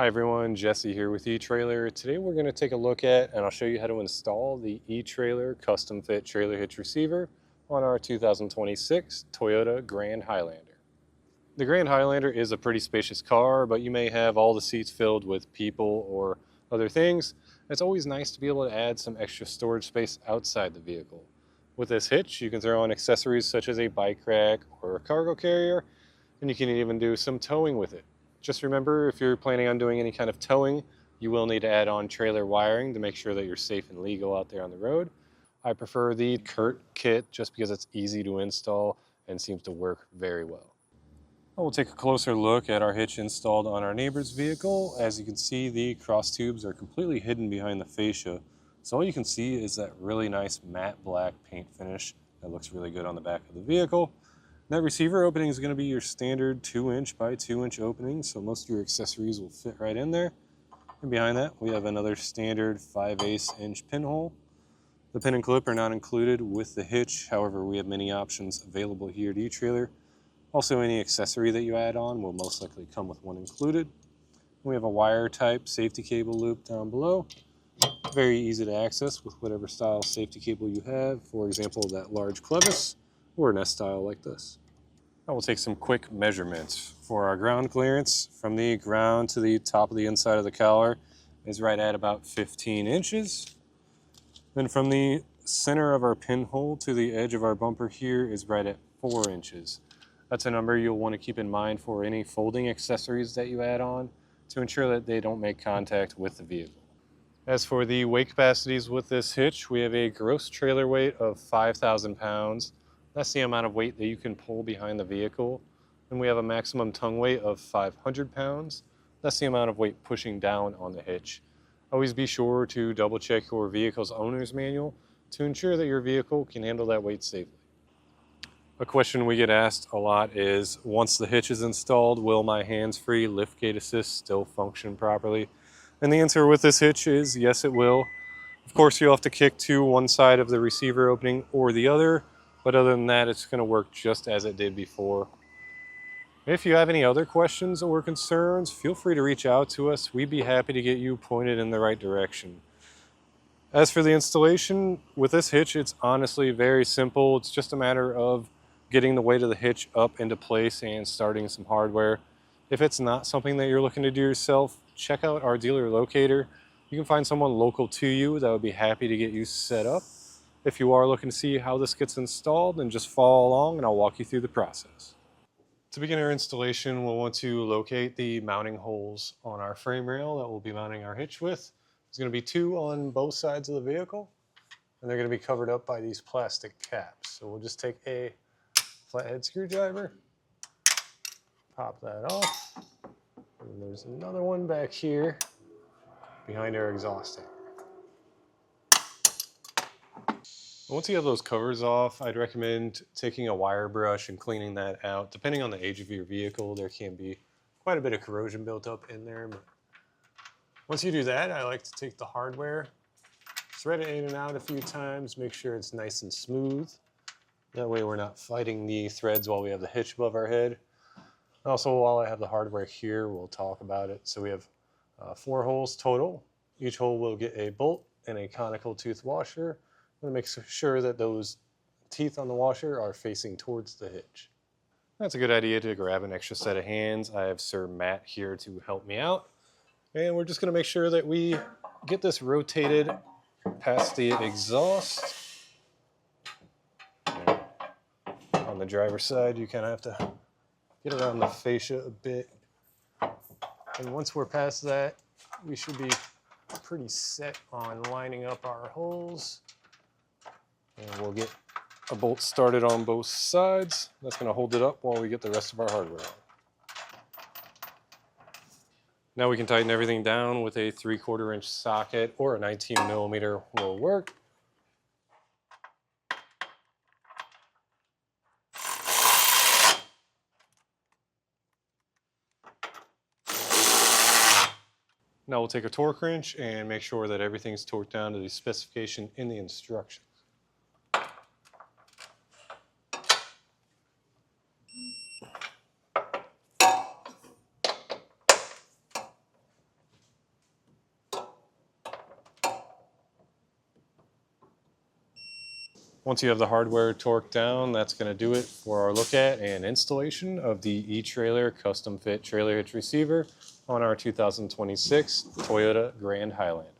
Hi everyone, Jesse here with eTrailer. Today we're going to take a look at and I'll show you how to install the eTrailer Custom-Fit Trailer Hitch Receiver on our 2026 Toyota Grand Highlander. The Grand Highlander is a pretty spacious car, but you may have all the seats filled with people or other things. It's always nice to be able to add some extra storage space outside the vehicle. With this hitch, you can throw on accessories such as a bike rack or a cargo carrier, and you can even do some towing with it. Just remember, if you're planning on doing any kind of towing, you will need to add on trailer wiring to make sure that you're safe and legal out there on the road. I prefer the Curt kit just because it's easy to install and seems to work very well. We'll take a closer look at our hitch installed on our neighbor's vehicle. As you can see, the cross tubes are completely hidden behind the fascia. So all you can see is that really nice matte black paint finish that looks really good on the back of the vehicle. That receiver opening is going to be your standard 2-inch by 2-inch opening, so most of your accessories will fit right in there. And behind that, we have another standard 5/8-inch pinhole. The pin and clip are not included with the hitch, however, we have many options available here at eTrailer. Also, any accessory that you add on will most likely come with one included. We have a wire type safety cable loop down below. Very easy to access with whatever style safety cable you have, for example, that large clevis or an S style like this. I will take some quick measurements. For our ground clearance, from the ground to the top of the inside of the collar is right at about 15 inches. Then from the center of our pinhole to the edge of our bumper here is right at 4 inches. That's a number you'll want to keep in mind for any folding accessories that you add on to ensure that they don't make contact with the vehicle. As for the weight capacities with this hitch, we have a gross trailer weight of 5,000 pounds. That's the amount of weight that you can pull behind the vehicle. And we have a maximum tongue weight of 500 pounds. That's the amount of weight pushing down on the hitch. Always be sure to double check your vehicle's owner's manual to ensure that your vehicle can handle that weight safely. A question we get asked a lot is, once the hitch is installed, will my hands-free liftgate assist still function properly? And the answer with this hitch is yes, it will. Of course, you'll have to kick to one side of the receiver opening or the other, but other than that, it's going to work just as it did before. If you have any other questions or concerns, feel free to reach out to us. We'd be happy to get you pointed in the right direction. As for the installation, with this hitch, it's honestly very simple. It's just a matter of getting the weight of the hitch up into place and starting some hardware. If it's not something that you're looking to do yourself, check out our dealer locator. You can find someone local to you that would be happy to get you set up. If you are looking to see how this gets installed, then just follow along and I'll walk you through the process. To begin our installation, we'll want to locate the mounting holes on our frame rail that we'll be mounting our hitch with. There's going to be 2 on both sides of the vehicle, and they're going to be covered up by these plastic caps. So we'll just take a flathead screwdriver, pop that off, and there's another one back here behind our exhaust tank. Once you have those covers off, I'd recommend taking a wire brush and cleaning that out. Depending on the age of your vehicle, there can be quite a bit of corrosion built up in there. But once you do that, I like to take the hardware, thread it in and out a few times, make sure it's nice and smooth. That way we're not fighting the threads while we have the hitch above our head. Also, while I have the hardware here, we'll talk about it. So we have 4 holes total. Each hole will get a bolt and a conical tooth washer. And make sure that those teeth on the washer are facing towards the hitch. That's a good idea to grab an extra set of hands. I have Sir Matt here to help me out. And we're just going to make sure that we get this rotated past the exhaust. On the driver's side, you kind of have to get around the fascia a bit. And once we're past that, we should be pretty set on lining up our holes. And we'll get a bolt started on both sides. That's going to hold it up while we get the rest of our hardware on. Now we can tighten everything down with a 3/4 inch socket, or a 19 millimeter will work. Now we'll take a torque wrench and make sure that everything's torqued down to the specification in the instructions. Once you have the hardware torqued down, that's going to do it for our look at and installation of the eTrailer Custom Fit Trailer Hitch Receiver on our 2026 Toyota Grand Highlander.